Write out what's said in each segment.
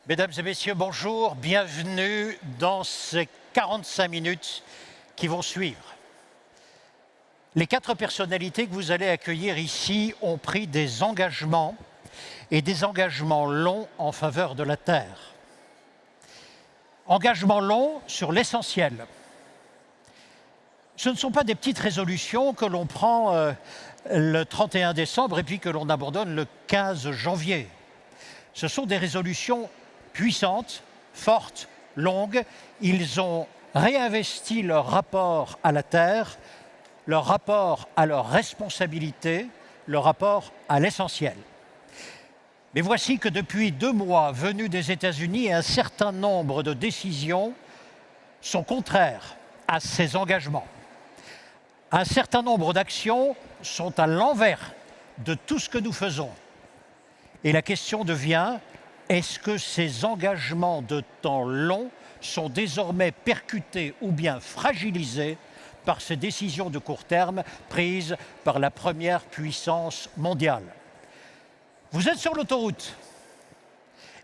Mesdames et messieurs, bonjour, bienvenue dans ces 45 minutes qui vont suivre. Les 4 personnalités que vous allez accueillir ici ont pris des engagements et des engagements longs en faveur de la Terre. Engagements longs sur l'essentiel. Ce ne sont pas des petites résolutions que l'on prend le 31 décembre et puis que l'on abandonne le 15 janvier. Ce sont des résolutions puissantes, fortes, longues. Ils ont réinvesti leur rapport à la Terre, leur rapport à leur responsabilité, leur rapport à l'essentiel. Mais voici que depuis 2 mois, venus des États-Unis, un certain nombre de décisions sont contraires à ces engagements. Un certain nombre d'actions sont à l'envers de tout ce que nous faisons. Et la question devient, est-ce que ces engagements de temps long sont désormais percutés ou bien fragilisés par ces décisions de court terme prises par la première puissance mondiale? Vous êtes sur l'autoroute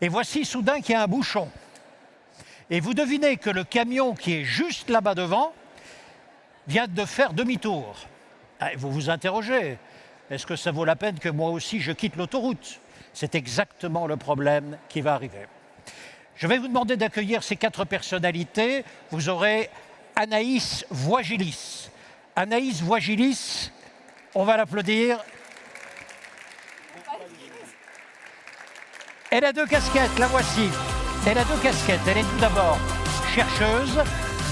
et voici soudain qu'il y a un bouchon. Et vous devinez que le camion qui est juste là-bas devant vient de faire demi-tour. Vous vous interrogez, est-ce que ça vaut la peine que moi aussi je quitte l'autoroute? C'est exactement le problème qui va arriver. Je vais vous demander d'accueillir ces 4 personnalités. Vous aurez Anaïs Voigilis. Anaïs Voigilis, on va l'applaudir. Elle a 2 casquettes, la voici. Elle a 2 casquettes. Elle est tout d'abord chercheuse,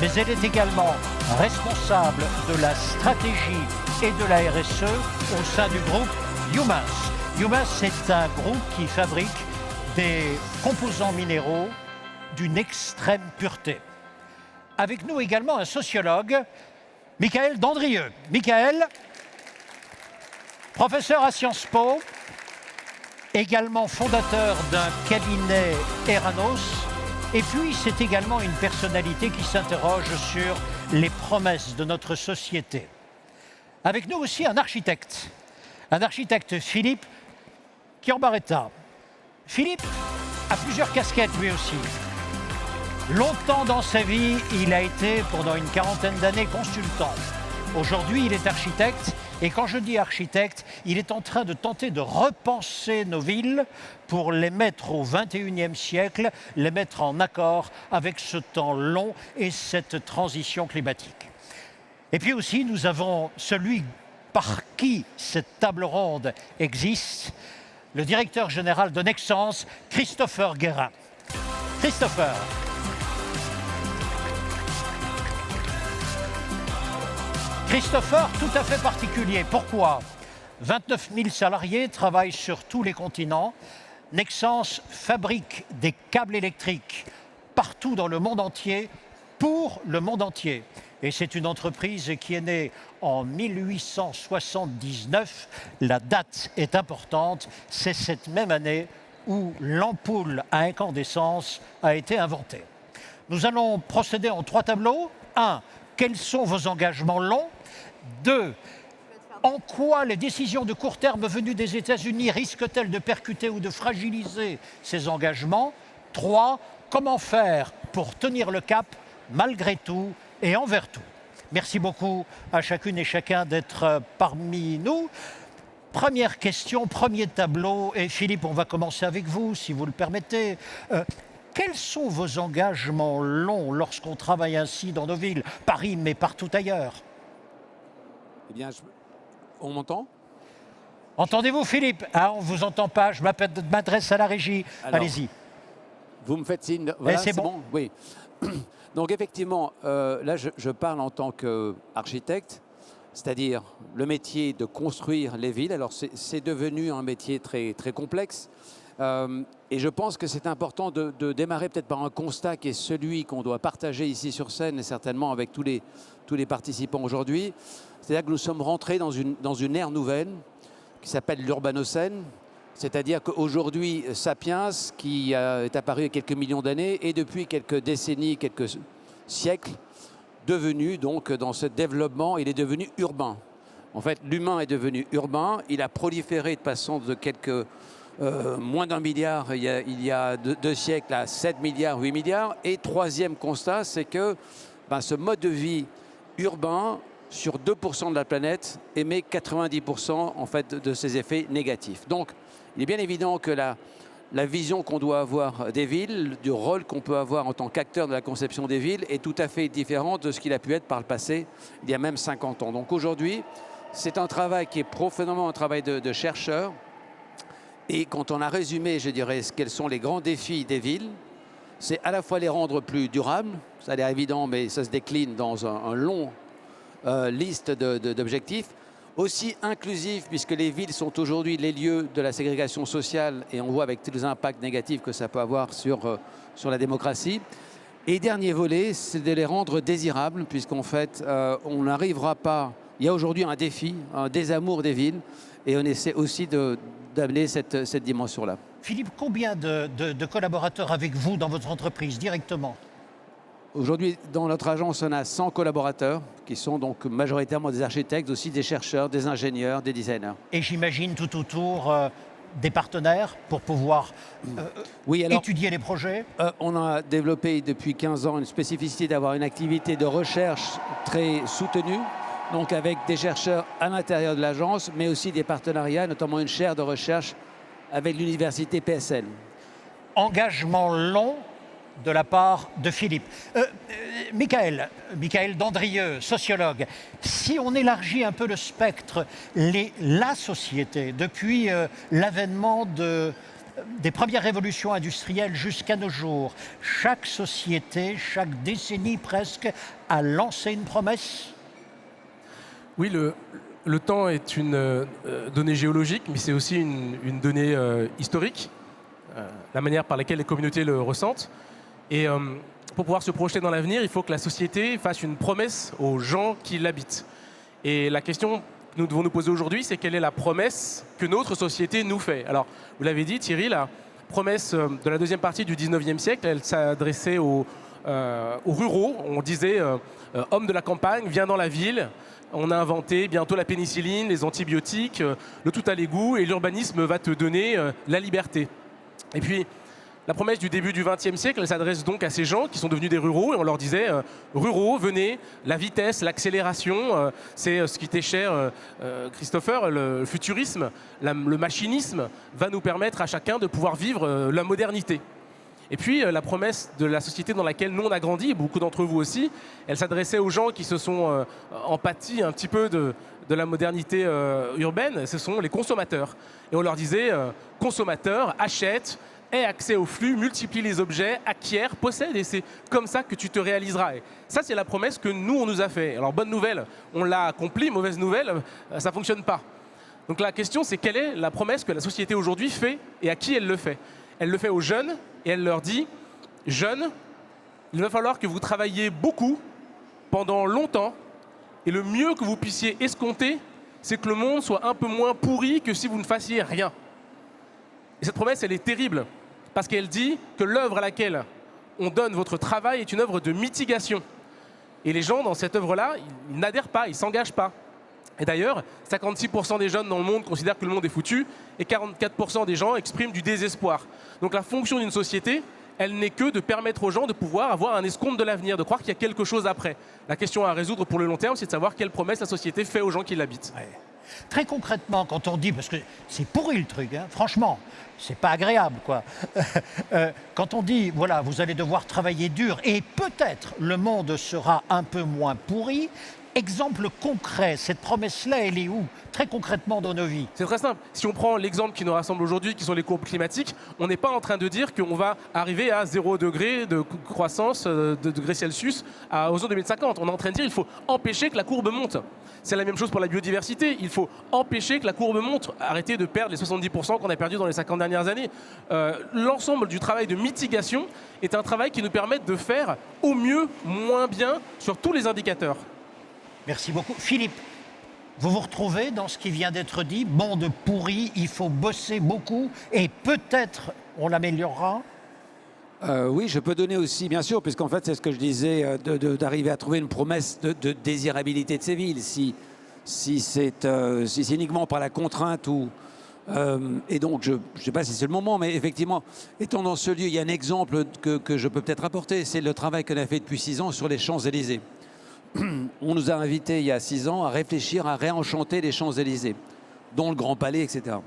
mais elle est également responsable de la stratégie et de la RSE au sein du groupe Humans. Humans, c'est un groupe qui fabrique des composants minéraux d'une extrême pureté. Avec nous également un sociologue, Michael Dandrieux. Michael, professeur à Sciences Po, également fondateur d'un cabinet Eranos, et puis c'est également une personnalité qui s'interroge sur les promesses de notre société. Avec nous aussi un architecte Philippe Chiambaretta. Philippe a plusieurs casquettes lui aussi. Longtemps dans sa vie, il a été pendant une 40aine d'années consultant. Aujourd'hui, il est architecte et quand je dis architecte, il est en train de tenter de repenser nos villes pour les mettre au XXIe siècle, les mettre en accord avec ce temps long et cette transition climatique. Et puis aussi, nous avons celui par qui cette table ronde existe, le directeur général de Nexans, Christopher Guérin. Christopher. Christopher, tout à fait particulier. Pourquoi? 29 000 salariés travaillent sur tous les continents. Nexans fabrique des câbles électriques partout dans le monde entier, pour le monde entier. Et c'est une entreprise qui est née en 1879. La date est importante. C'est cette même année où l'ampoule à incandescence a été inventée. Nous allons procéder en 3 tableaux. 1. Quels sont vos engagements longs? 2. En quoi les décisions de court terme venues des États-Unis risquent-elles de percuter ou de fragiliser ces engagements? 3. Comment faire pour tenir le cap malgré tout et envers tout? Merci beaucoup à chacune et chacun d'être parmi nous. Première question, premier tableau. Et Philippe, on va commencer avec vous, si vous le permettez. Quels sont vos engagements longs lorsqu'on travaille ainsi dans nos villes, Paris, mais partout ailleurs? Eh bien, on m'entend? Entendez-vous, Philippe? On ne vous entend pas, je m'adresse à la régie. Allez-y. Vous me faites signe. Voilà, c'est bon. Oui. Donc effectivement, là je parle en tant qu'architecte, c'est-à-dire le métier de construire les villes. Alors c'est devenu un métier très, très complexe et je pense que c'est important de démarrer peut-être par un constat qui est celui qu'on doit partager ici sur scène et certainement avec tous les participants aujourd'hui. C'est-à-dire que nous sommes rentrés dans une ère nouvelle qui s'appelle l'urbanocène. C'est-à-dire qu'aujourd'hui, Sapiens, qui est apparu il y a quelques millions d'années, et depuis quelques décennies, quelques siècles, devenu donc dans ce développement, il est devenu urbain. En fait, l'humain est devenu urbain, il a proliféré de façon de quelques moins d'1 milliard il y a 2 siècles à 7 milliards, 8 milliards. Et troisième constat, c'est que ce mode de vie urbain, sur 2% de la planète, émet 90% en fait de ses effets négatifs. Donc, il est bien évident que la vision qu'on doit avoir des villes, du rôle qu'on peut avoir en tant qu'acteur de la conception des villes est tout à fait différente de ce qu'il a pu être par le passé, il y a même 50 ans. Donc aujourd'hui, c'est un travail qui est profondément un travail de chercheurs. Et quand on a résumé, je dirais, quels sont les grands défis des villes, c'est à la fois les rendre plus durables, ça a l'air évident, mais ça se décline dans un long liste d'objectifs, aussi inclusifs, puisque les villes sont aujourd'hui les lieux de la ségrégation sociale, et on voit avec tous les impacts négatifs que ça peut avoir sur la démocratie. Et dernier volet, c'est de les rendre désirables, puisqu'en fait, on n'arrivera pas... Il y a aujourd'hui un défi, un désamour des villes, et on essaie aussi d'amener cette dimension-là. Philippe, combien de collaborateurs avec vous dans votre entreprise directement? Aujourd'hui, dans notre agence, on a 100 collaborateurs qui sont donc majoritairement des architectes, aussi des chercheurs, des ingénieurs, des designers. Et j'imagine tout autour des partenaires pour pouvoir oui, alors, étudier les projets. On a développé depuis 15 ans une spécificité d'avoir une activité de recherche très soutenue, donc avec des chercheurs à l'intérieur de l'agence, mais aussi des partenariats, notamment une chaire de recherche avec l'université PSL. Engagement long de la part de Philippe. Michael Dandrieux, sociologue, si on élargit un peu le spectre, la société, depuis l'avènement des premières révolutions industrielles jusqu'à nos jours, chaque société, chaque décennie presque, a lancé une promesse? Oui, le temps est une donnée géologique, mais c'est aussi une donnée historique, la manière par laquelle les communautés le ressentent. Et pour pouvoir se projeter dans l'avenir, il faut que la société fasse une promesse aux gens qui l'habitent. Et la question que nous devons nous poser aujourd'hui, c'est quelle est la promesse que notre société nous fait? Alors, vous l'avez dit, Thierry, la promesse de la deuxième partie du 19e siècle, elle s'adressait aux ruraux. On disait homme de la campagne, viens dans la ville. On a inventé bientôt la pénicilline, les antibiotiques, le tout à l'égout, et l'urbanisme va te donner la liberté. Et puis, la promesse du début du XXe siècle, elle s'adresse donc à ces gens qui sont devenus des ruraux, et on leur disait ruraux, venez, la vitesse, l'accélération, c'est ce qui était cher, Christopher, le futurisme, le machinisme va nous permettre à chacun de pouvoir vivre la modernité. Et puis la promesse de la société dans laquelle nous on a grandi, et beaucoup d'entre vous aussi, elle s'adressait aux gens qui se sont empathis un petit peu de la modernité urbaine, ce sont les consommateurs. Et on leur disait consommateurs, achète, aie accès au flux, multiplie les objets, acquiert, possède, et c'est comme ça que tu te réaliseras. Et ça, c'est la promesse que nous, on nous a fait. Alors, bonne nouvelle, on l'a accomplie, mauvaise nouvelle, ça ne fonctionne pas. Donc la question, c'est quelle est la promesse que la société aujourd'hui fait et à qui elle le fait? Elle le fait aux jeunes et elle leur dit, jeunes, il va falloir que vous travailliez beaucoup, pendant longtemps, et le mieux que vous puissiez escompter, c'est que le monde soit un peu moins pourri que si vous ne fassiez rien. Et cette promesse, elle est terrible, parce qu'elle dit que l'œuvre à laquelle on donne votre travail est une œuvre de mitigation. Et les gens, dans cette œuvre-là, ils n'adhèrent pas, ils ne s'engagent pas. Et d'ailleurs, 56% des jeunes dans le monde considèrent que le monde est foutu, et 44% des gens expriment du désespoir. Donc la fonction d'une société, elle n'est que de permettre aux gens de pouvoir avoir un escompte de l'avenir, de croire qu'il y a quelque chose après. La question à résoudre pour le long terme, c'est de savoir quelle promesse la société fait aux gens qui l'habitent. Ouais. Très concrètement, quand on dit, parce que c'est pourri le truc, hein, franchement, c'est pas agréable, quoi. Quand on dit, voilà, vous allez devoir travailler dur et peut-être le monde sera un peu moins pourri, exemple concret, cette promesse-là, elle est où, très concrètement dans nos vies? C'est très simple. Si on prend l'exemple qui nous rassemble aujourd'hui, qui sont les courbes climatiques, on n'est pas en train de dire qu'on va arriver à 0 degré de croissance de degrés Celsius à horizon 2050. On est en train de dire qu'il faut empêcher que la courbe monte. C'est la même chose pour la biodiversité. Il faut empêcher que la courbe monte, arrêter de perdre les 70% qu'on a perdus dans les 50 dernières années. L'ensemble du travail de mitigation est un travail qui nous permet de faire au mieux, moins bien sur tous les indicateurs. Merci beaucoup. Philippe, vous vous retrouvez dans ce qui vient d'être dit, monde pourri, il faut bosser beaucoup et peut-être on l'améliorera? Oui, je peux donner aussi, bien sûr, puisqu'en fait, c'est ce que je disais, d'arriver à trouver une promesse de désirabilité de ces villes. Si c'est uniquement par la contrainte ou Et donc, je ne sais pas si c'est le moment, mais effectivement, étant dans ce lieu, il y a un exemple que je peux peut-être apporter, c'est le travail qu'on a fait depuis 6 ans sur les Champs-Élysées. On nous a invités il y a 6 ans à réfléchir à réenchanter les Champs-Élysées, dont le Grand Palais, etc.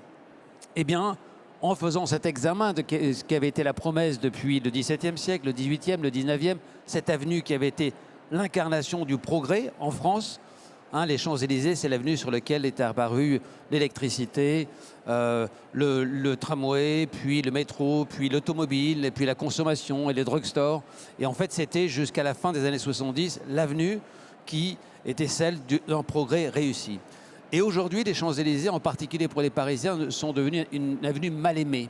Eh bien, en faisant cet examen de ce qui avait été la promesse depuis le XVIIe siècle, le XVIIIe, le XIXe, cette avenue qui avait été l'incarnation du progrès en France, hein, les Champs-Élysées, c'est l'avenue sur laquelle est apparue l'électricité, le tramway, puis le métro, puis l'automobile, et puis la consommation et les drugstores. Et en fait, c'était jusqu'à la fin des années 70 l'avenue qui était celle d'un progrès réussi. Et aujourd'hui, les Champs-Élysées, en particulier pour les Parisiens, sont devenus une avenue mal aimée.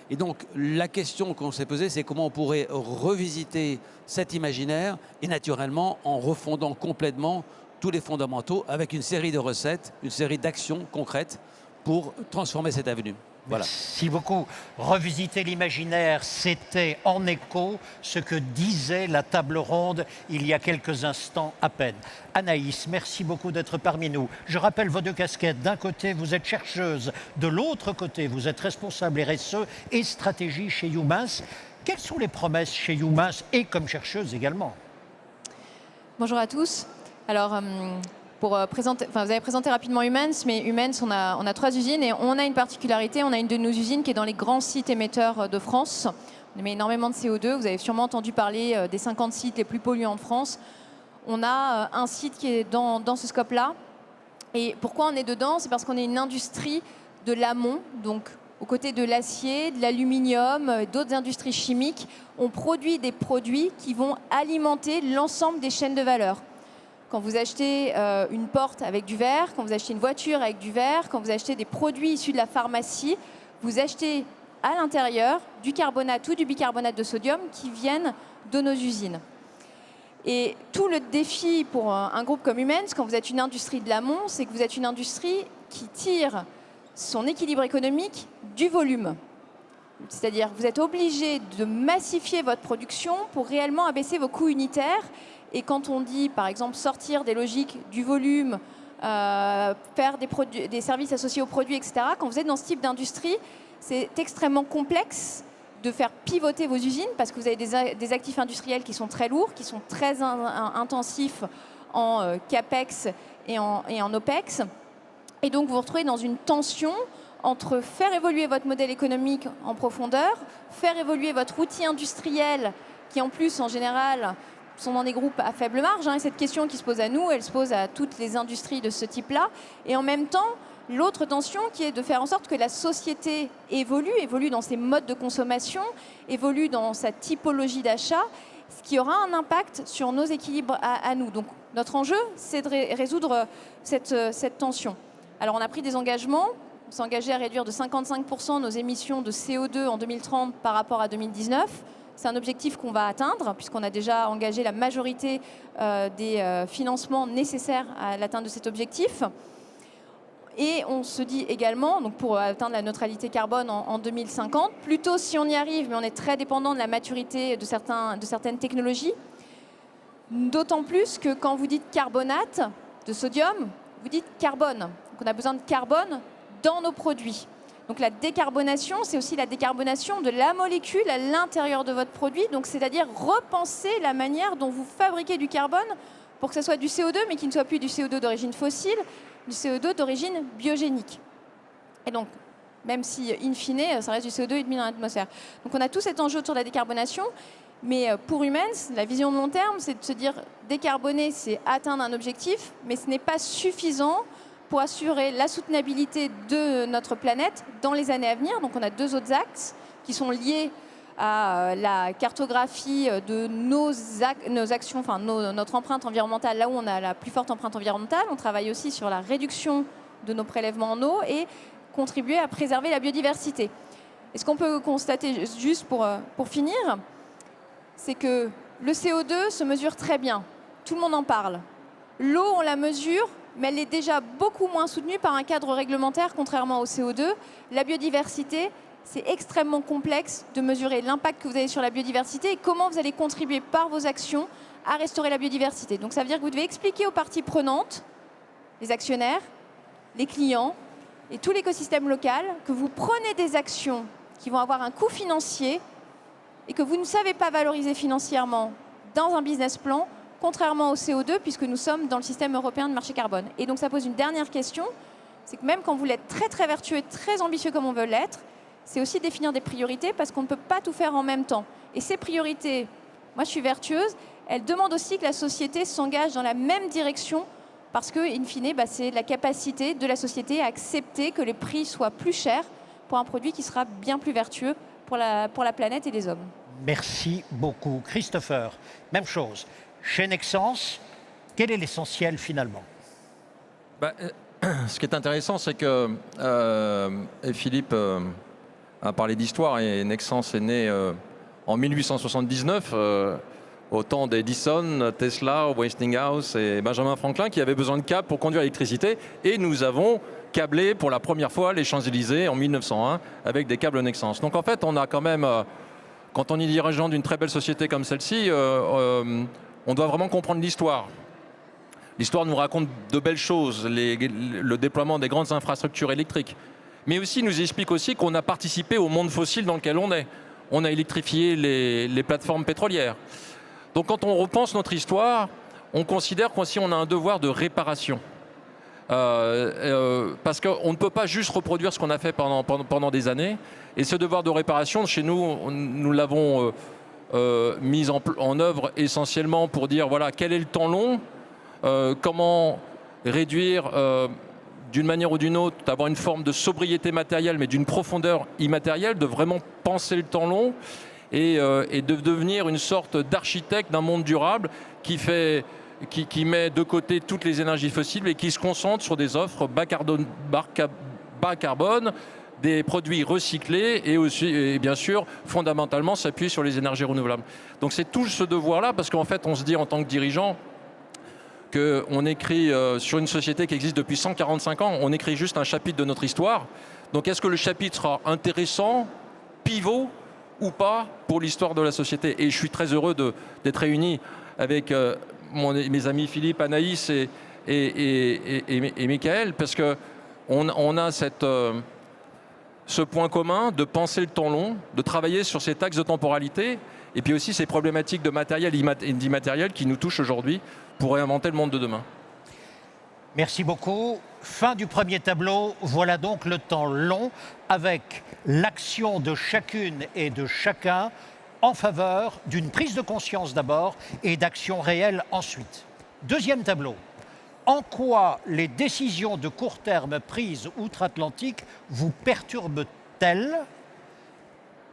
Et donc, la question qu'on s'est posée, c'est comment on pourrait revisiter cet imaginaire et naturellement en refondant complètement tous les fondamentaux avec une série de recettes, une série d'actions concrètes pour transformer cette avenue. Voilà. Merci beaucoup. Revisiter l'imaginaire, c'était en écho ce que disait la table ronde il y a quelques instants à peine. Anaïs, merci beaucoup d'être parmi nous. Je rappelle vos 2 casquettes. D'un côté, vous êtes chercheuse. De l'autre côté, vous êtes responsable RSE et stratégie chez Youmins. Quelles sont les promesses chez Youmins et comme chercheuse également? Bonjour à tous. Alors, vous avez présenté rapidement Youmins, mais Youmins, on a 3 usines et on a une particularité. On a une de nos usines qui est dans les grands sites émetteurs de France. On émet énormément de CO2. Vous avez sûrement entendu parler des 50 sites les plus polluants de France. On a un site qui est dans ce scope-là. Et pourquoi on est dedans? C'est parce qu'on est une industrie de l'amont, donc aux côtés de l'acier, de l'aluminium, d'autres industries chimiques. On produit des produits qui vont alimenter l'ensemble des chaînes de valeur. Quand vous achetez une porte avec du verre, quand vous achetez une voiture avec du verre, quand vous achetez des produits issus de la pharmacie, vous achetez à l'intérieur du carbonate ou du bicarbonate de sodium qui viennent de nos usines. Et tout le défi pour un groupe comme Youmins, quand vous êtes une industrie de l'amont, c'est que vous êtes une industrie qui tire son équilibre économique du volume. C'est-à-dire que vous êtes obligé de massifier votre production pour réellement abaisser vos coûts unitaires. Et quand on dit, par exemple, sortir des logiques du volume, faire des services associés aux produits, etc., quand vous êtes dans ce type d'industrie, c'est extrêmement complexe de faire pivoter vos usines parce que vous avez des actifs industriels qui sont très lourds, qui sont très intensifs en CAPEX et en OPEX. Et donc, vous vous retrouvez dans une tension entre faire évoluer votre modèle économique en profondeur, faire évoluer votre outil industriel qui, en plus, en général, sont dans des groupes à faible marge. Et cette question qui se pose à nous, elle se pose à toutes les industries de ce type-là. Et en même temps, l'autre tension qui est de faire en sorte que la société évolue dans ses modes de consommation, évolue dans sa typologie d'achat, ce qui aura un impact sur nos équilibres à nous. Donc notre enjeu, c'est de résoudre cette tension. Alors on a pris des engagements. On s'est engagé à réduire de 55% nos émissions de CO2 en 2030 par rapport à 2019. C'est un objectif qu'on va atteindre puisqu'on a déjà engagé la majorité des financements nécessaires à l'atteinte de cet objectif. Et on se dit également, donc pour atteindre la neutralité carbone en 2050, plutôt si on y arrive, mais on est très dépendant de la maturité de certaines technologies, d'autant plus que quand vous dites carbonate de sodium, vous dites carbone. Donc on a besoin de carbone dans nos produits. Donc la décarbonation, c'est aussi la décarbonation de la molécule à l'intérieur de votre produit. Donc c'est-à-dire repenser la manière dont vous fabriquez du carbone pour que ce soit du CO2, mais qui ne soit plus du CO2 d'origine fossile, du CO2 d'origine biogénique. Et donc, même si, in fine, ça reste du CO2 et demi dans l'atmosphère. Donc on a tout cet enjeu autour de la décarbonation. Mais pour Youmins, la vision de long terme, c'est de se dire décarboner, c'est atteindre un objectif, mais ce n'est pas suffisant pour assurer la soutenabilité de notre planète dans les années à venir. Donc on a 2 autres axes qui sont liés à la cartographie de nos actions, enfin notre empreinte environnementale, là où on a la plus forte empreinte environnementale. On travaille aussi sur la réduction de nos prélèvements en eau et contribuer à préserver la biodiversité. Et ce qu'on peut constater, juste pour finir, c'est que le CO2 se mesure très bien. Tout le monde en parle. L'eau, on la mesure, mais elle est déjà beaucoup moins soutenue par un cadre réglementaire, contrairement au CO2. La biodiversité, c'est extrêmement complexe de mesurer l'impact que vous avez sur la biodiversité et comment vous allez contribuer par vos actions à restaurer la biodiversité. Donc ça veut dire que vous devez expliquer aux parties prenantes, les actionnaires, les clients, et tout l'écosystème local, que vous prenez des actions qui vont avoir un coût financier et que vous ne savez pas valoriser financièrement dans un business plan, contrairement au CO2, puisque nous sommes dans le système européen de marché carbone. Et donc ça pose une dernière question, c'est que même quand vous l'êtes très très vertueux et très ambitieux comme on veut l'être, c'est aussi définir des priorités parce qu'on ne peut pas tout faire en même temps. Et ces priorités, moi je suis vertueuse, elles demandent aussi que la société s'engage dans la même direction parce que, in fine, c'est la capacité de la société à accepter que les prix soient plus chers pour un produit qui sera bien plus vertueux pour la planète et les hommes. Merci beaucoup. Christopher, même chose. Chez Nexans, quel est l'essentiel finalement? Ce qui est intéressant, c'est que et Philippe a parlé d'histoire et Nexans est né en 1879 au temps d'Edison, Tesla, Westinghouse et Benjamin Franklin qui avaient besoin de câbles pour conduire l'électricité et nous avons câblé pour la première fois les Champs-Élysées en 1901 avec des câbles Nexans. Donc en fait, on a quand même, quand on est dirigeant d'une très belle société comme celle-ci, on doit vraiment comprendre l'histoire. L'histoire nous raconte de belles choses, le déploiement des grandes infrastructures électriques, mais aussi nous explique aussi qu'on a participé au monde fossile dans lequel on est. On a électrifié les plateformes pétrolières. Donc quand on repense notre histoire, on considère qu'aussi on a un devoir de réparation. Parce qu'on ne peut pas juste reproduire ce qu'on a fait pendant des années. Et ce devoir de réparation, chez nous, nous l'avons mis en œuvre essentiellement pour dire voilà, quel est le temps long, comment réduire d'une manière ou d'une autre, d'avoir une forme de sobriété matérielle, mais d'une profondeur immatérielle, de vraiment penser le temps long et de devenir une sorte d'architecte d'un monde durable qui met de côté toutes les énergies fossiles et qui se concentre sur des offres bas carbone, des produits recyclés et aussi, et bien sûr, fondamentalement, s'appuie sur les énergies renouvelables. Donc c'est tout ce devoir-là, parce qu'en fait, on se dit en tant que dirigeant qu'on écrit sur une société qui existe depuis 145 ans, on écrit juste un chapitre de notre histoire. Donc est-ce que le chapitre sera intéressant, pivot ou pas pour l'histoire de la société? Et je suis très heureux d'être réuni avec mes amis Philippe, Anaïs et Michael, parce qu'on a ce point commun de penser le temps long, de travailler sur ces axes de temporalité, et puis aussi ces problématiques de matériel et d'immatériel qui nous touchent aujourd'hui pour réinventer le monde de demain. Merci beaucoup. Fin du premier tableau. Voilà donc le temps long avec l'action de chacune et de chacun en faveur d'une prise de conscience d'abord et d'action réelle ensuite. Deuxième tableau. En quoi les décisions de court terme prises outre-Atlantique vous perturbent-elles?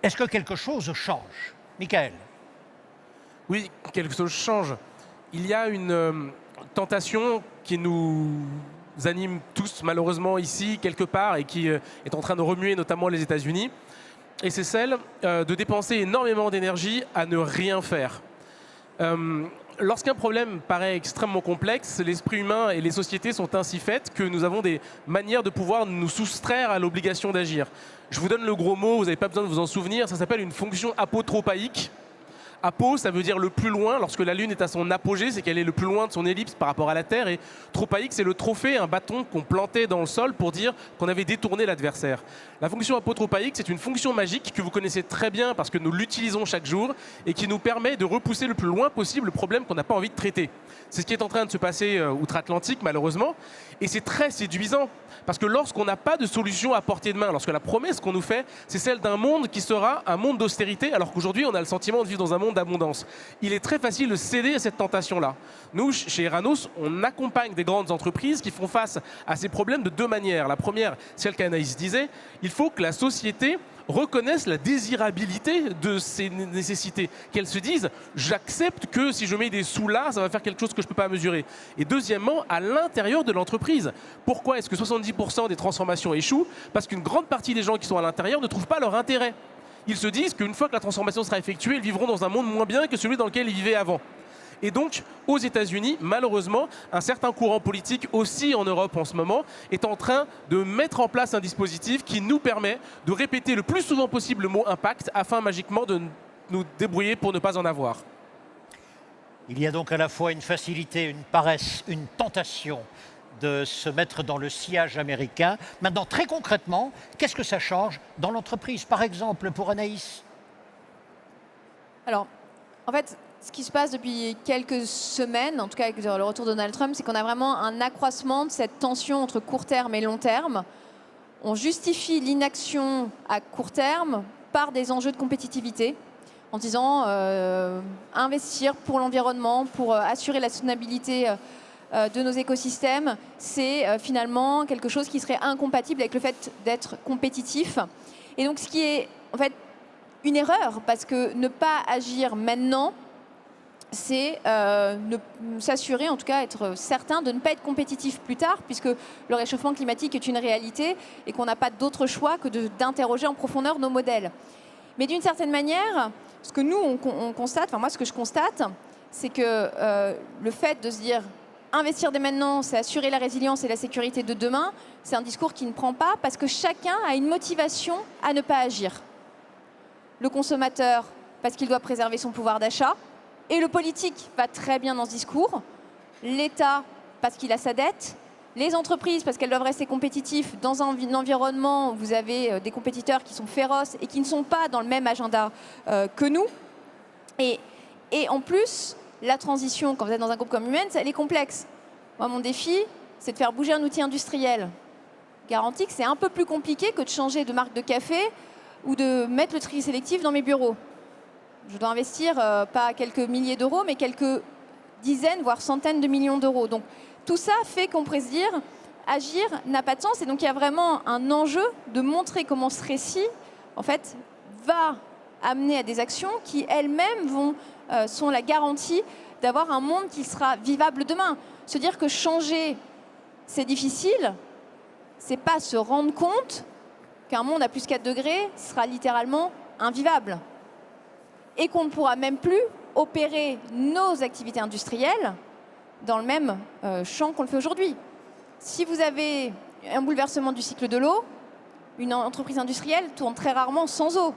Est-ce que quelque chose change? Michael. Oui, quelque chose change. Il y a une tentation qui nous anime tous malheureusement ici quelque part et qui est en train de remuer notamment les États-Unis. Et c'est celle de dépenser énormément d'énergie à ne rien faire. Lorsqu'un problème paraît extrêmement complexe, l'esprit humain et les sociétés sont ainsi faites que nous avons des manières de pouvoir nous soustraire à l'obligation d'agir. Je vous donne le gros mot, vous n'avez pas besoin de vous en souvenir, ça s'appelle une fonction apotropaïque. Apo, ça veut dire le plus loin. Lorsque la Lune est à son apogée, c'est qu'elle est le plus loin de son ellipse par rapport à la Terre. Et tropaïque, c'est le trophée, un bâton qu'on plantait dans le sol pour dire qu'on avait détourné l'adversaire. La fonction apotropaïque, c'est une fonction magique que vous connaissez très bien parce que nous l'utilisons chaque jour et qui nous permet de repousser le plus loin possible le problème qu'on n'a pas envie de traiter. C'est ce qui est en train de se passer outre-Atlantique, malheureusement. Et c'est très séduisant. Parce que lorsqu'on n'a pas de solution à portée de main, lorsque la promesse qu'on nous fait, c'est celle d'un monde qui sera un monde d'austérité, alors qu'aujourd'hui, on a le sentiment de vivre dans un monde d'abondance. Il est très facile de céder à cette tentation-là. Nous, chez Eranos, on accompagne des grandes entreprises qui font face à ces problèmes de deux manières. La première, celle qu'Anaïs disait, il faut que la société reconnaissent la désirabilité de ces nécessités, qu'elles se disent j'accepte que si je mets des sous là, ça va faire quelque chose que je ne peux pas mesurer. Et deuxièmement, à l'intérieur de l'entreprise. Pourquoi est-ce que 70% des transformations échouent? Parce qu'une grande partie des gens qui sont à l'intérieur ne trouvent pas leur intérêt. Ils se disent qu'une fois que la transformation sera effectuée, ils vivront dans un monde moins bien que celui dans lequel ils vivaient avant. Et donc, aux États-Unis, malheureusement, un certain courant politique, aussi en Europe en ce moment, est en train de mettre en place un dispositif qui nous permet de répéter le plus souvent possible le mot impact afin magiquement de nous débrouiller pour ne pas en avoir. Il y a donc à la fois une facilité, une paresse, une tentation de se mettre dans le sillage américain. Maintenant, très concrètement, qu'est-ce que ça change dans l'entreprise? Par exemple, pour Anaïs. Alors, en fait, ce qui se passe depuis quelques semaines, en tout cas avec le retour de Donald Trump, c'est qu'on a vraiment un accroissement de cette tension entre court terme et long terme. On justifie l'inaction à court terme par des enjeux de compétitivité, en disant investir pour l'environnement, pour assurer la soutenabilité de nos écosystèmes, c'est finalement quelque chose qui serait incompatible avec le fait d'être compétitif. Et donc ce qui est en fait une erreur, parce que ne pas agir maintenant, c'est s'assurer, en tout cas être certain de ne pas être compétitif plus tard, puisque le réchauffement climatique est une réalité et qu'on n'a pas d'autre choix que d'interroger en profondeur nos modèles. Mais d'une certaine manière, ce que nous, on constate, enfin moi ce que je constate, c'est que le fait de se dire investir dès maintenant, c'est assurer la résilience et la sécurité de demain, c'est un discours qui ne prend pas parce que chacun a une motivation à ne pas agir. Le consommateur, parce qu'il doit préserver son pouvoir d'achat, et le politique va très bien dans ce discours, l'État, parce qu'il a sa dette, les entreprises, parce qu'elles doivent rester compétitives dans un environnement où vous avez des compétiteurs qui sont féroces et qui ne sont pas dans le même agenda que nous. Et en plus, la transition, quand vous êtes dans un groupe comme Humens, elle est complexe. Moi, mon défi, c'est de faire bouger un outil industriel. Garantie que c'est un peu plus compliqué que de changer de marque de café ou de mettre le tri sélectif dans mes bureaux. Je dois investir pas quelques milliers d'euros, mais quelques dizaines, voire centaines de millions d'euros. Donc tout ça fait qu'on pourrait se dire, agir n'a pas de sens. Et donc il y a vraiment un enjeu de montrer comment ce récit, en fait, va amener à des actions qui elles-mêmes sont la garantie d'avoir un monde qui sera vivable demain. Se dire que changer, c'est difficile, c'est pas se rendre compte qu'un monde à plus 4 degrés sera littéralement invivable. Et qu'on ne pourra même plus opérer nos activités industrielles dans le même champ qu'on le fait aujourd'hui. Si vous avez un bouleversement du cycle de l'eau, une entreprise industrielle tourne très rarement sans eau.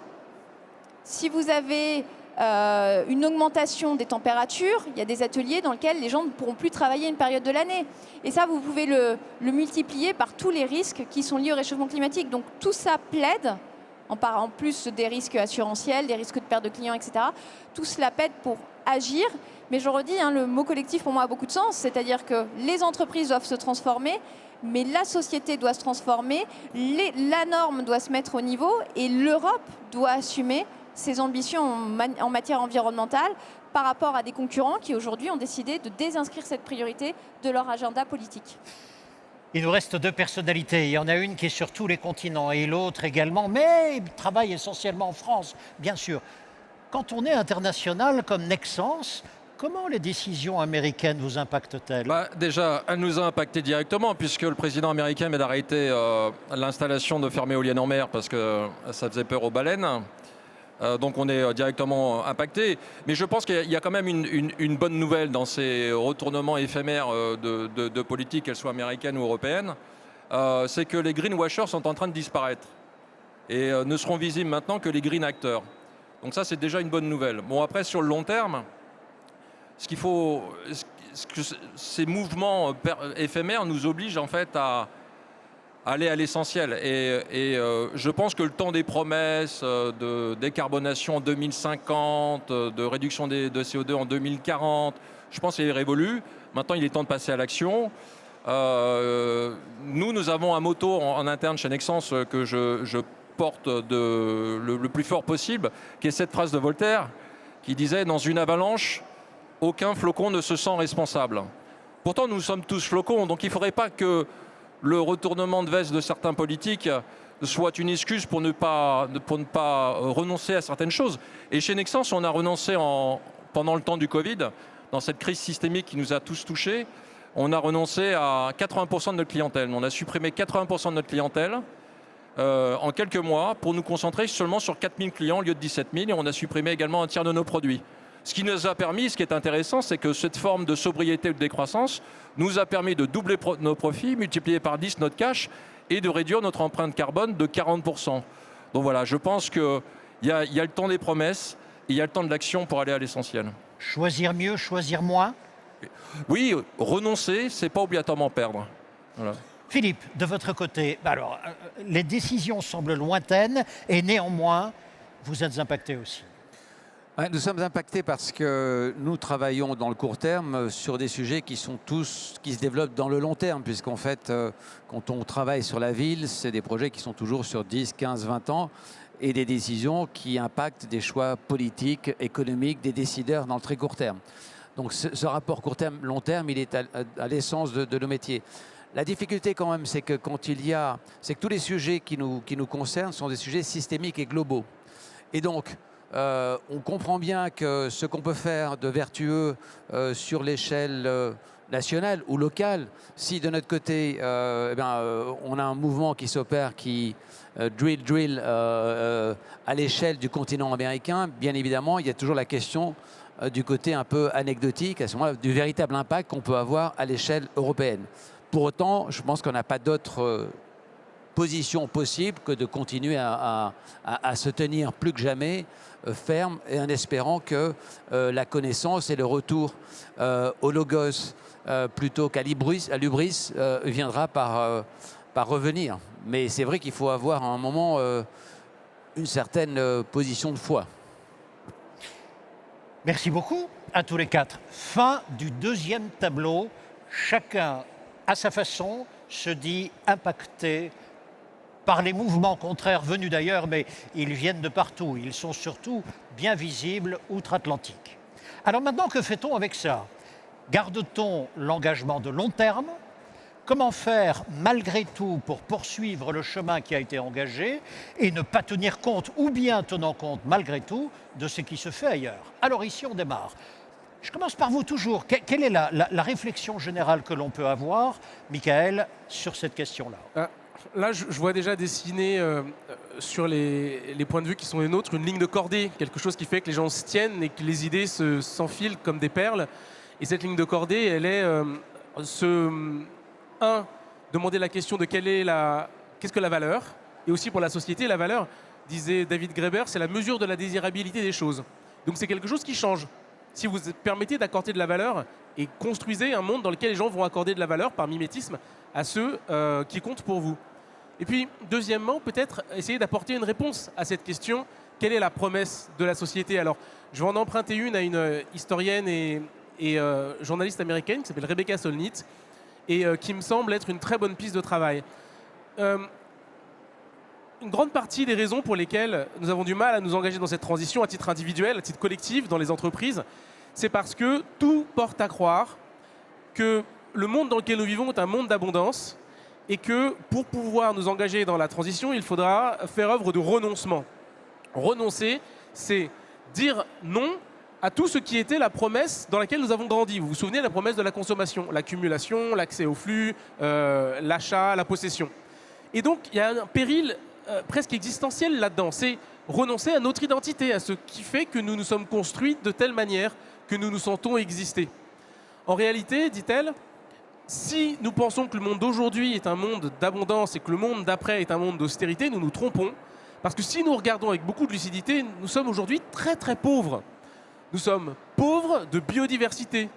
Si vous avez une augmentation des températures, il y a des ateliers dans lesquels les gens ne pourront plus travailler une période de l'année. Et ça, vous pouvez le multiplier par tous les risques qui sont liés au réchauffement climatique. Donc tout ça plaide, en plus des risques assurantiels, des risques de perte de clients, etc. Tout cela plaide pour agir. Mais je redis, le mot collectif pour moi a beaucoup de sens, c'est-à-dire que les entreprises doivent se transformer, mais la société doit se transformer, la norme doit se mettre au niveau et l'Europe doit assumer ses ambitions en matière environnementale par rapport à des concurrents qui aujourd'hui ont décidé de désinscrire cette priorité de leur agenda politique. Il nous reste 2 personnalités. Il y en a une qui est sur tous les continents et l'autre également, mais travaille essentiellement en France, bien sûr. Quand on est international comme Nexans, comment les décisions américaines vous impactent-elles? Déjà, elles nous ont impacté directement puisque le président américain vient d'arrêter l'installation de fermes éoliennes en mer parce que ça faisait peur aux baleines. Donc on est directement impacté. Mais je pense qu'il y a quand même une bonne nouvelle dans ces retournements éphémères de politique, qu'elles soient américaines ou européennes. C'est que les greenwashers sont en train de disparaître et ne seront visibles maintenant que les green actors. Donc ça, c'est déjà une bonne nouvelle. Bon, après, sur le long terme, ces mouvements éphémères nous obligent en fait à aller à l'essentiel. Et je pense que le temps des promesses de décarbonation en 2050, de réduction de CO2 en 2040, je pense qu'il est révolu. Maintenant, il est temps de passer à l'action. Nous avons un motto en interne chez Nexans que je porte le plus fort possible, qui est cette phrase de Voltaire qui disait « Dans une avalanche, aucun flocon ne se sent responsable ». Pourtant, nous sommes tous flocons, donc il ne faudrait pas que le retournement de veste de certains politiques soit une excuse pour ne pas renoncer à certaines choses. Et chez Nexans, on a renoncé pendant le temps du Covid, dans cette crise systémique qui nous a tous touchés, on a renoncé à 80% de notre clientèle. On a supprimé 80% de notre clientèle en quelques mois pour nous concentrer seulement sur 4 000 clients au lieu de 17 000 et on a supprimé également un tiers de nos produits. Ce qui nous a permis, ce qui est intéressant, c'est que cette forme de sobriété ou de décroissance nous a permis de doubler nos profits, multiplier par 10 notre cash et de réduire notre empreinte carbone de 40%. Donc voilà, je pense qu'il y a le temps des promesses et il y a le temps de l'action pour aller à l'essentiel. Choisir mieux, choisir moins? Oui, renoncer, c'est pas obligatoirement perdre. Voilà. Philippe, de votre côté, alors, les décisions semblent lointaines et néanmoins, vous êtes impacté aussi. Ouais, nous sommes impactés parce que nous travaillons dans le court terme sur des sujets qui sont tous qui se développent dans le long terme, puisqu'en fait, quand on travaille sur la ville, c'est des projets qui sont toujours sur 10, 15, 20 ans et des décisions qui impactent des choix politiques, économiques, des décideurs dans le très court terme. Donc ce rapport court terme, long terme, il est à l'essence de nos métiers. La difficulté quand même, c'est que c'est que tous les sujets qui nous concernent sont des sujets systémiques et globaux. Et donc, on comprend bien que ce qu'on peut faire de vertueux sur l'échelle nationale ou locale, si de notre côté, on a un mouvement qui s'opère, qui drill à l'échelle du continent américain, bien évidemment, il y a toujours la question du côté un peu anecdotique, à ce moment-là, du véritable impact qu'on peut avoir à l'échelle européenne. Pour autant, je pense qu'on n'a pas d'autre position possible que de continuer à se tenir plus que jamais ferme et en espérant que la connaissance et le retour au logos plutôt qu'à l'hubris viendra par revenir. Mais c'est vrai qu'il faut avoir à un moment une certaine position de foi. Merci beaucoup à tous les quatre. Fin du deuxième tableau. Chacun, à sa façon, se dit impacté par les mouvements contraires venus d'ailleurs, mais ils viennent de partout. Ils sont surtout bien visibles outre-Atlantique. Alors maintenant, que fait-on avec ça? Garde-t-on l'engagement de long terme? Comment faire malgré tout pour poursuivre le chemin qui a été engagé et ne pas tenir compte, ou bien tenant compte malgré tout, de ce qui se fait ailleurs? Alors ici, on démarre. Je commence par vous toujours. Quelle est la réflexion générale que l'on peut avoir, Michael, sur cette question-là? Là, je vois déjà dessiner sur les points de vue qui sont les nôtres une ligne de cordée, quelque chose qui fait que les gens se tiennent et que les idées s'enfilent comme des perles. Et cette ligne de cordée, elle est demander la question de qu'est-ce que la valeur, et aussi pour la société, la valeur, disait David Graeber, c'est la mesure de la désirabilité des choses. Donc c'est quelque chose qui change. Si vous permettez d'accorder de la valeur et construisez un monde dans lequel les gens vont accorder de la valeur par mimétisme à ceux qui comptent pour vous. Et puis, deuxièmement, peut-être essayer d'apporter une réponse à cette question. Quelle est la promesse de la société? Alors, je vais en emprunter une à une historienne et journaliste américaine qui s'appelle Rebecca Solnit et qui me semble être une très bonne piste de travail. Une grande partie des raisons pour lesquelles nous avons du mal à nous engager dans cette transition à titre individuel, à titre collectif, dans les entreprises, c'est parce que tout porte à croire que le monde dans lequel nous vivons est un monde d'abondance et que pour pouvoir nous engager dans la transition, il faudra faire œuvre de renoncement. Renoncer, c'est dire non à tout ce qui était la promesse dans laquelle nous avons grandi. Vous vous souvenez de la promesse de la consommation, l'accumulation, l'accès au flux, l'achat, la possession. Et donc, il y a un péril presque existentiel là-dedans. C'est renoncer à notre identité, à ce qui fait que nous nous sommes construits de telle manière que nous nous sentons exister. En réalité, dit-elle, si nous pensons que le monde d'aujourd'hui est un monde d'abondance et que le monde d'après est un monde d'austérité, nous nous trompons. Parce que si nous regardons avec beaucoup de lucidité, nous sommes aujourd'hui très très pauvres. Nous sommes pauvres de biodiversité.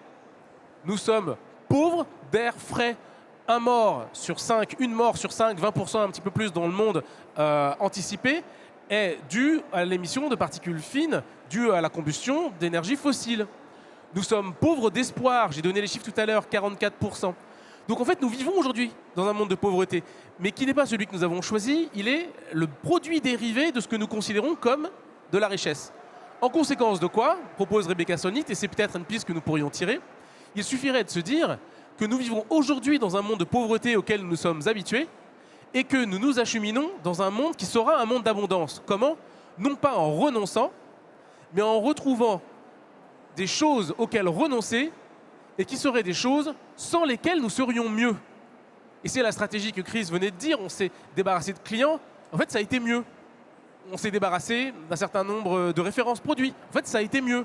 Nous sommes pauvres d'air frais. Une mort sur 5, 20%, un petit peu plus dans le monde anticipé, est due à l'émission de particules fines, due à la combustion d'énergie fossile. Nous sommes pauvres d'espoir. J'ai donné les chiffres tout à l'heure, 44%. Donc en fait, nous vivons aujourd'hui dans un monde de pauvreté, mais qui n'est pas celui que nous avons choisi. Il est le produit dérivé de ce que nous considérons comme de la richesse. En conséquence de quoi, propose Rebecca Solnit, et c'est peut-être une piste que nous pourrions tirer, il suffirait de se dire que nous vivons aujourd'hui dans un monde de pauvreté auquel nous sommes habitués et que nous nous acheminons dans un monde qui sera un monde d'abondance. Comment? Non pas en renonçant, mais en retrouvant des choses auxquelles renoncer et qui seraient des choses sans lesquelles nous serions mieux. Et c'est la stratégie que Chris venait de dire. On s'est débarrassé de clients. En fait, ça a été mieux. On s'est débarrassé d'un certain nombre de références produits. En fait, ça a été mieux.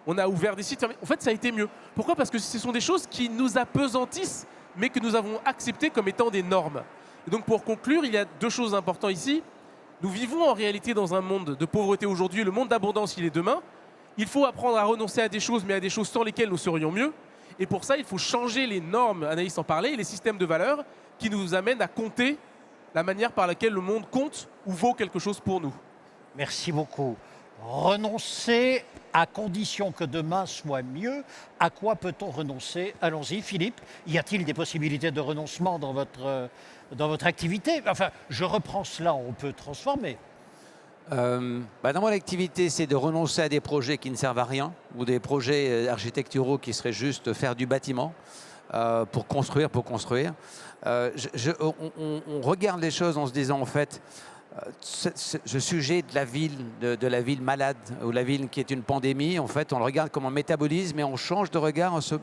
On a ouvert des sites. En fait, ça a été mieux. Pourquoi? Parce que ce sont des choses qui nous apesantissent, mais que nous avons acceptées comme étant des normes. Et donc, pour conclure, il y a deux choses importantes ici. Nous vivons en réalité dans un monde de pauvreté aujourd'hui. Le monde d'abondance, il est demain. Il faut apprendre à renoncer à des choses, mais à des choses sans lesquelles nous serions mieux. Et pour ça, il faut changer les normes, Anaïs en parlait, et les systèmes de valeurs qui nous amènent à compter la manière par laquelle le monde compte ou vaut quelque chose pour nous. Merci beaucoup. Renoncer à condition que demain soit mieux. À quoi peut-on renoncer? Allons-y, Philippe. Y a-t-il des possibilités de renoncement dans votre activité? Enfin, je reprends cela, on peut transformer. Dans mon activité, c'est de renoncer à des projets qui ne servent à rien ou des projets architecturaux qui seraient juste faire du bâtiment pour construire. On regarde les choses en se disant, en fait, ce sujet de la ville malade ou la ville qui est une pandémie, en fait, on le regarde comme un métabolisme et on change de regard en se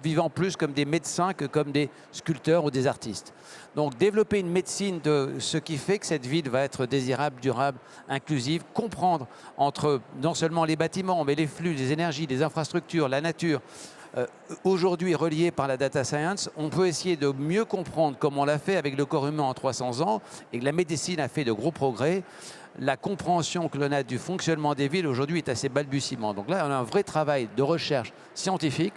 vivant plus comme des médecins que comme des sculpteurs ou des artistes. Donc développer une médecine de ce qui fait que cette ville va être désirable, durable, inclusive, comprendre entre non seulement les bâtiments, mais les flux, les énergies, les infrastructures, la nature, aujourd'hui reliés par la data science, on peut essayer de mieux comprendre comme on l'a fait avec le corps humain en 300 ans et que la médecine a fait de gros progrès. La compréhension que l'on a du fonctionnement des villes aujourd'hui est assez balbutiement. Donc là, on a un vrai travail de recherche scientifique,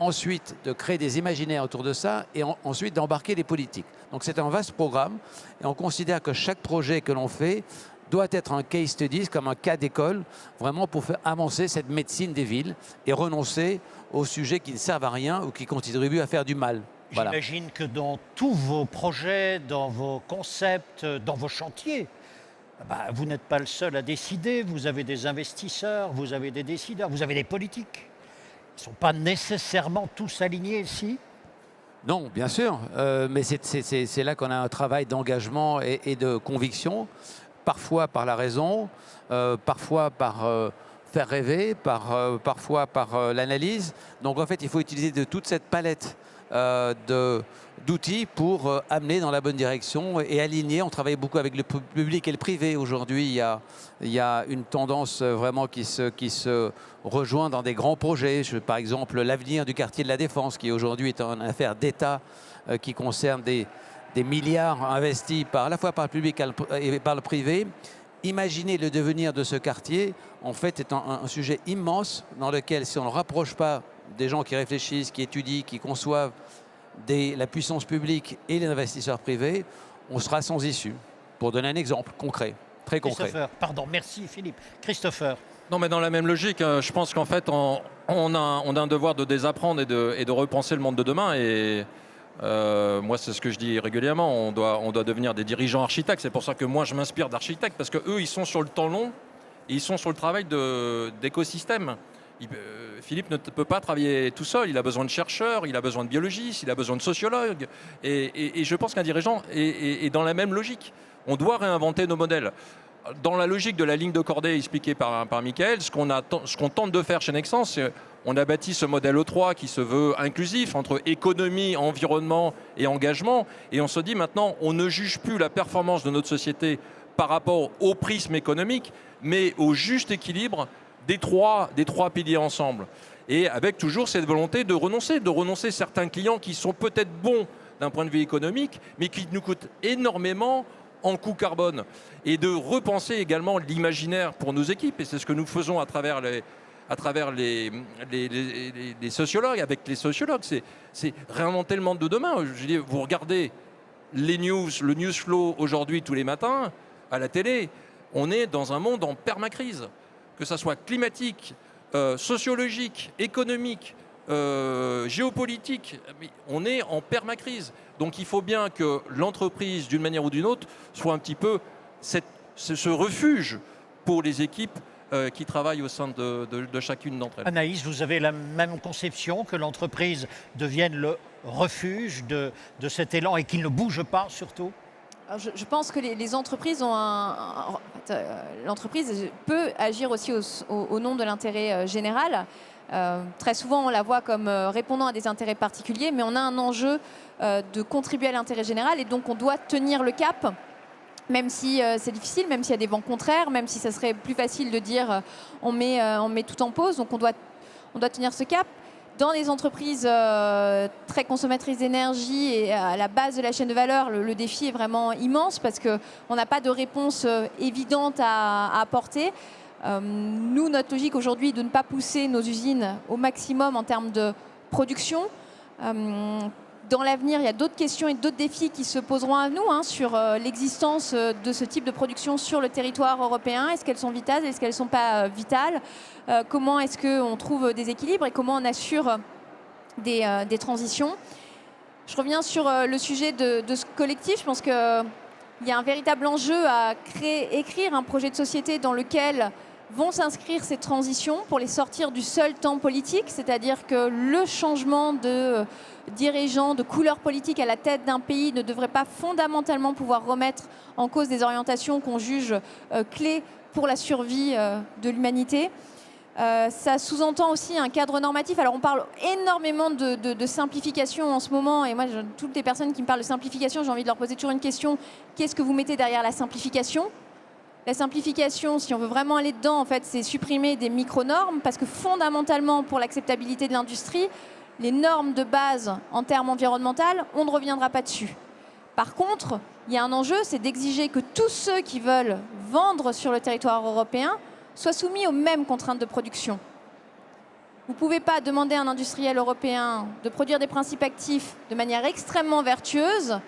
ensuite de créer des imaginaires autour de ça et ensuite d'embarquer les politiques. Donc c'est un vaste programme et on considère que chaque projet que l'on fait doit être un case studies, comme un cas d'école, vraiment pour faire avancer cette médecine des villes et renoncer aux sujets qui ne servent à rien ou qui contribuent à faire du mal. Voilà. J'imagine que dans tous vos projets, dans vos concepts, dans vos chantiers, vous n'êtes pas le seul à décider. Vous avez des investisseurs, vous avez des décideurs, vous avez des politiques. Ils ne sont pas nécessairement tous alignés ici. Non, bien sûr, mais c'est là qu'on a un travail d'engagement et de conviction, parfois par la raison, parfois par faire rêver, parfois par l'analyse. Donc en fait, il faut utiliser de toute cette palette d'outils pour amener dans la bonne direction et aligner. On travaille beaucoup avec le public et le privé. Aujourd'hui, il y a une tendance vraiment qui se rejoint dans des grands projets. Par exemple, l'avenir du quartier de la Défense, qui aujourd'hui est une affaire d'État qui concerne des milliards investis à la fois par le public et par le privé. Imaginer le devenir de ce quartier, en fait, est un sujet immense dans lequel, si on ne rapproche pas des gens qui réfléchissent, qui étudient, qui conçoivent la puissance publique et les investisseurs privés, on sera sans issue. Pour donner un exemple concret, très concret. Christopher, pardon, merci Philippe. Christopher. Non, mais dans la même logique, je pense qu'en fait, on a un devoir de désapprendre et de repenser le monde de demain. Et moi, c'est ce que je dis régulièrement. On doit devenir des dirigeants architectes. C'est pour ça que moi, je m'inspire d'architectes, parce qu'eux, ils sont sur le temps long et ils sont sur le travail d'écosystème. Philippe ne peut pas travailler tout seul, il a besoin de chercheurs, il a besoin de biologistes, il a besoin de sociologues. Et je pense qu'un dirigeant est dans la même logique. On doit réinventer nos modèles. Dans la logique de la ligne de cordée expliquée par Michael, ce qu'on tente de faire chez Nexans, c'est on a bâti ce modèle E3 qui se veut inclusif entre économie, environnement et engagement. Et on se dit maintenant, on ne juge plus la performance de notre société par rapport au prisme économique, mais au juste équilibre des trois piliers ensemble. Et avec toujours cette volonté de renoncer certains clients qui sont peut-être bons d'un point de vue économique, mais qui nous coûtent énormément en coût carbone. Et de repenser également l'imaginaire pour nos équipes. Et c'est ce que nous faisons à travers les sociologues, avec les sociologues. C'est réinventer le monde de demain. Je veux dire, vous regardez le news flow aujourd'hui tous les matins à la télé, on est dans un monde en permacrise. Que ça soit climatique, sociologique, économique, géopolitique, on est en permacrise. Donc il faut bien que l'entreprise, d'une manière ou d'une autre, soit un petit peu ce refuge pour les équipes qui travaillent au sein de chacune d'entre elles. Anaïs, vous avez la même conception, que l'entreprise devienne le refuge de cet élan et qu'il ne bouge pas surtout? Alors, je pense que les entreprises ont l'entreprise peut agir aussi au nom de l'intérêt général. Très souvent, on la voit comme répondant à des intérêts particuliers, mais on a un enjeu de contribuer à l'intérêt général et donc on doit tenir le cap, même si c'est difficile, même s'il y a des vents contraires, même si ça serait plus facile de dire on met tout en pause. Donc on doit tenir ce cap. Dans les entreprises très consommatrices d'énergie et à la base de la chaîne de valeur, le défi est vraiment immense parce qu'on n'a pas de réponse évidente à apporter. Nous, notre logique aujourd'hui est de ne pas pousser nos usines au maximum en termes de production. Dans l'avenir, il y a d'autres questions et d'autres défis qui se poseront à nous sur l'existence de ce type de production sur le territoire européen. Est-ce qu'elles sont vitales? Est-ce qu'elles ne sont pas vitales? Comment est-ce qu'on trouve des équilibres et comment on assure des transitions? Je reviens sur le sujet de ce collectif. Je pense qu'il y a un véritable enjeu à écrire un projet de société dans lequel vont s'inscrire ces transitions pour les sortir du seul temps politique, c'est-à-dire que le changement de dirigeants, de couleur politique à la tête d'un pays ne devrait pas fondamentalement pouvoir remettre en cause des orientations qu'on juge clés pour la survie de l'humanité. Ça sous-entend aussi un cadre normatif. Alors on parle énormément de simplification en ce moment, et moi, toutes les personnes qui me parlent de simplification, j'ai envie de leur poser toujours une question. Qu'est-ce que vous mettez derrière la simplification? La simplification, si on veut vraiment aller dedans, en fait, c'est supprimer des micro-normes, parce que fondamentalement, pour l'acceptabilité de l'industrie, les normes de base en termes environnementaux, on ne reviendra pas dessus. Par contre, il y a un enjeu, c'est d'exiger que tous ceux qui veulent vendre sur le territoire européen soient soumis aux mêmes contraintes de production. Vous ne pouvez pas demander à un industriel européen de produire des principes actifs de manière extrêmement vertueuse,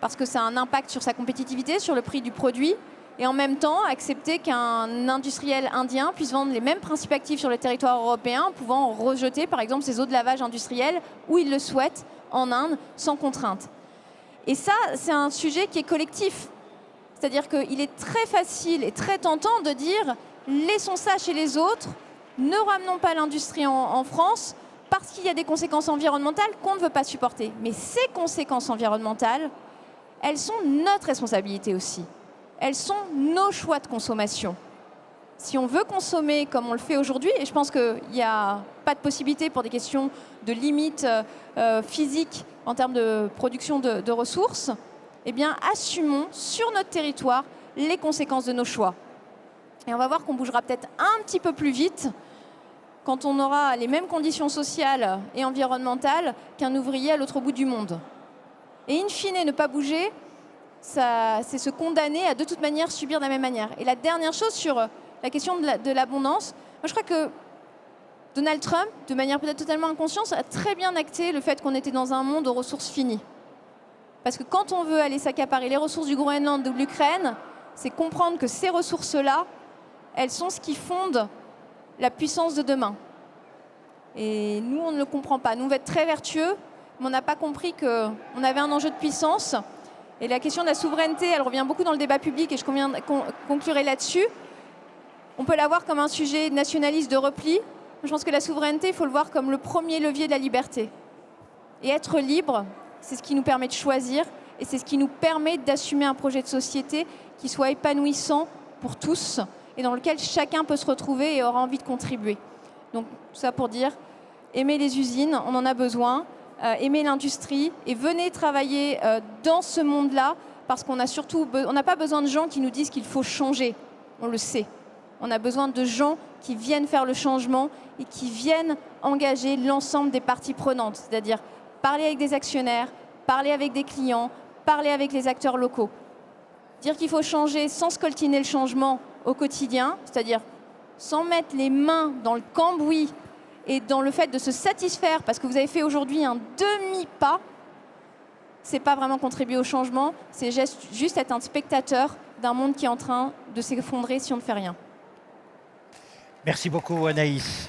parce que ça a un impact sur sa compétitivité, sur le prix du produit, et en même temps accepter qu'un industriel indien puisse vendre les mêmes principes actifs sur le territoire européen, en pouvant rejeter par exemple ses eaux de lavage industrielles où il le souhaite en Inde sans contrainte. Et ça, c'est un sujet qui est collectif. C'est-à-dire qu'il est très facile et très tentant de dire laissons ça chez les autres, ne ramenons pas l'industrie en France parce qu'il y a des conséquences environnementales qu'on ne veut pas supporter. Mais ces conséquences environnementales, elles sont notre responsabilité aussi. Elles sont nos choix de consommation. Si on veut consommer comme on le fait aujourd'hui, et je pense qu'il n'y a pas de possibilité pour des questions de limites physiques en termes de production de ressources, eh bien, assumons sur notre territoire les conséquences de nos choix. Et on va voir qu'on bougera peut-être un petit peu plus vite quand on aura les mêmes conditions sociales et environnementales qu'un ouvrier à l'autre bout du monde. Et in fine, ne pas bouger, c'est se condamner à de toute manière subir de la même manière. Et la dernière chose sur la question de l'abondance, moi je crois que Donald Trump, de manière peut-être totalement inconsciente, a très bien acté le fait qu'on était dans un monde aux ressources finies. Parce que quand on veut aller s'accaparer les ressources du Groenland ou de l'Ukraine, c'est comprendre que ces ressources-là, elles sont ce qui fonde la puissance de demain. Et nous, on ne le comprend pas. Nous, on va être très vertueux, mais on n'a pas compris qu'on avait un enjeu de puissance. Et la question de la souveraineté, elle revient beaucoup dans le débat public, et je conclurai là-dessus. On peut la voir comme un sujet nationaliste de repli. Je pense que la souveraineté, il faut le voir comme le premier levier de la liberté. Et être libre, c'est ce qui nous permet de choisir, et c'est ce qui nous permet d'assumer un projet de société qui soit épanouissant pour tous, et dans lequel chacun peut se retrouver et aura envie de contribuer. Donc, tout ça pour dire, aimez les usines, on en a besoin. Aimez l'industrie et venez travailler dans ce monde-là, parce qu'on n'a pas besoin de gens qui nous disent qu'il faut changer, on le sait. On a besoin de gens qui viennent faire le changement et qui viennent engager l'ensemble des parties prenantes, c'est-à-dire parler avec des actionnaires, parler avec des clients, parler avec les acteurs locaux. Dire qu'il faut changer sans scoltiner le changement au quotidien, c'est-à-dire sans mettre les mains dans le cambouis et dans le fait de se satisfaire parce que vous avez fait aujourd'hui un demi-pas, c'est pas vraiment contribuer au changement, c'est juste être un spectateur d'un monde qui est en train de s'effondrer si on ne fait rien. Merci beaucoup, Anaïs.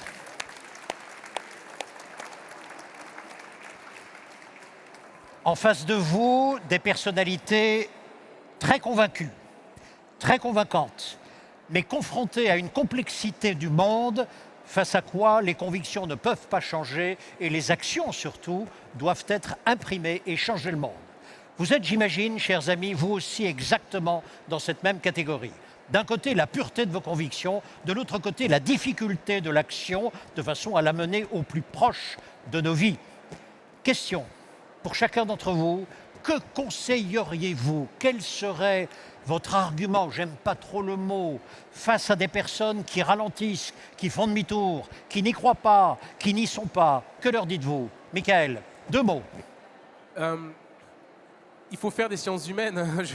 En face de vous, des personnalités très convaincues, très convaincantes, mais confrontées à une complexité du monde face à quoi les convictions ne peuvent pas changer et les actions, surtout, doivent être imprimées et changer le monde. Vous êtes, j'imagine, chers amis, vous aussi exactement dans cette même catégorie. D'un côté, la pureté de vos convictions, de l'autre côté, la difficulté de l'action, de façon à la mener au plus proche de nos vies. Question, pour chacun d'entre vous, que conseilleriez-vous? Quel serait votre argument, j'aime pas trop le mot, face à des personnes qui ralentissent, qui font demi-tour, qui n'y croient pas, qui n'y sont pas? Que leur dites-vous? Michael, 2 mots. Il faut faire des sciences humaines. Je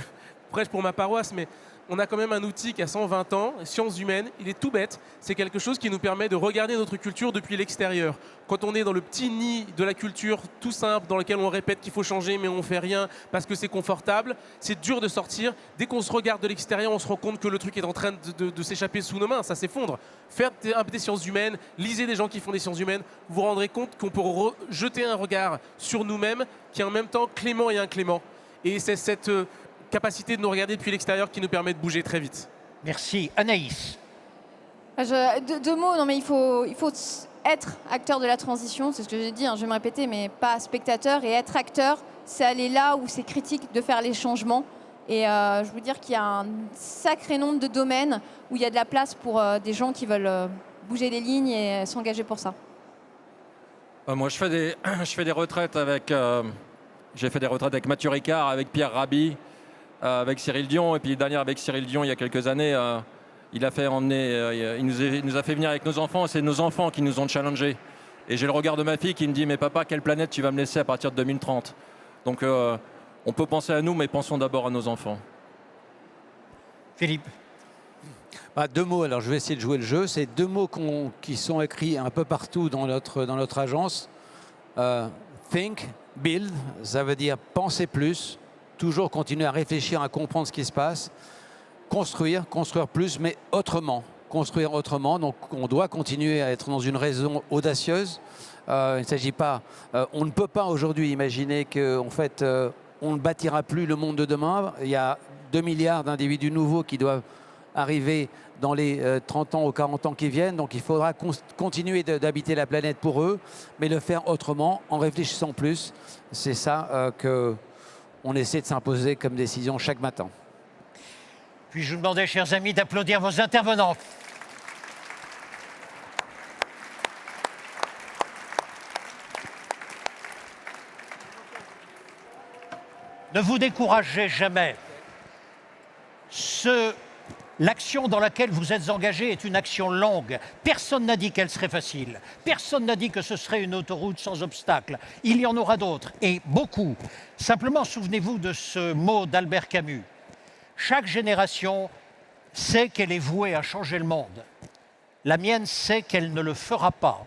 prêche pour ma paroisse, mais on a quand même un outil qui a 120 ans, sciences humaines, il est tout bête. C'est quelque chose qui nous permet de regarder notre culture depuis l'extérieur. Quand on est dans le petit nid de la culture tout simple, dans lequel on répète qu'il faut changer mais on ne fait rien parce que c'est confortable, c'est dur de sortir. Dès qu'on se regarde de l'extérieur, on se rend compte que le truc est en train de s'échapper sous nos mains, ça s'effondre. Faire des sciences humaines, lisez des gens qui font des sciences humaines, vous vous rendrez compte qu'on peut jeter un regard sur nous-mêmes qui est en même temps clément et inclément. Et c'est cette capacité de nous regarder depuis l'extérieur qui nous permet de bouger très vite. Merci. Anaïs. Deux mots, non mais il faut être acteur de la transition, c'est ce que j'ai dit, hein, je vais me répéter, mais pas spectateur. Et être acteur, c'est aller là où c'est critique de faire les changements. Et je veux dire qu'il y a un sacré nombre de domaines où il y a de la place pour des gens qui veulent bouger les lignes et s'engager pour ça. Moi, je fais des retraites avec... j'ai fait des retraites avec Mathieu Ricard, avec Pierre Rabhi, avec Cyril Dion, et puis dernière avec Cyril Dion il y a quelques années, il nous a fait venir avec nos enfants, et c'est nos enfants qui nous ont challengés. Et j'ai le regard de ma fille qui me dit « Mais papa, quelle planète tu vas me laisser à partir de 2030 ?» Donc on peut penser à nous, mais pensons d'abord à nos enfants. Philippe. Deux mots, alors je vais essayer de jouer le jeu. C'est deux mots qui sont écrits un peu partout dans notre agence. Think, build, ça veut dire penser plus, toujours continuer à réfléchir, à comprendre ce qui se passe. Construire plus, mais autrement. Construire autrement, donc on doit continuer à être dans une raison audacieuse. Il ne s'agit pas... on ne peut pas aujourd'hui imaginer qu'en fait, on ne bâtira plus le monde de demain. Il y a 2 milliards d'individus nouveaux qui doivent arriver dans les 30 ans ou 40 ans qui viennent. Donc il faudra continuer d'habiter la planète pour eux, mais le faire autrement, en réfléchissant plus. C'est ça qu'on essaie de s'imposer comme décision chaque matin. Puis je vous demandais, chers amis, d'applaudir vos intervenants. Ne vous découragez jamais. L'action dans laquelle vous êtes engagé est une action longue. Personne n'a dit qu'elle serait facile. Personne n'a dit que ce serait une autoroute sans obstacle. Il y en aura d'autres, et beaucoup. Simplement, souvenez-vous de ce mot d'Albert Camus. Chaque génération sait qu'elle est vouée à changer le monde. La mienne sait qu'elle ne le fera pas.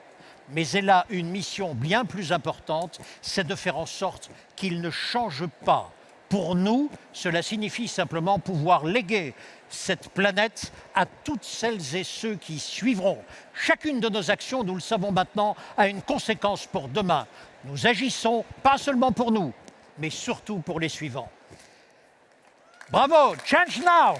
Mais elle a une mission bien plus importante, c'est de faire en sorte qu'il ne change pas. Pour nous, cela signifie simplement pouvoir léguer cette planète à toutes celles et ceux qui suivront. Chacune de nos actions, nous le savons maintenant, a une conséquence pour demain. Nous agissons pas seulement pour nous, mais surtout pour les suivants. Bravo, Change Now!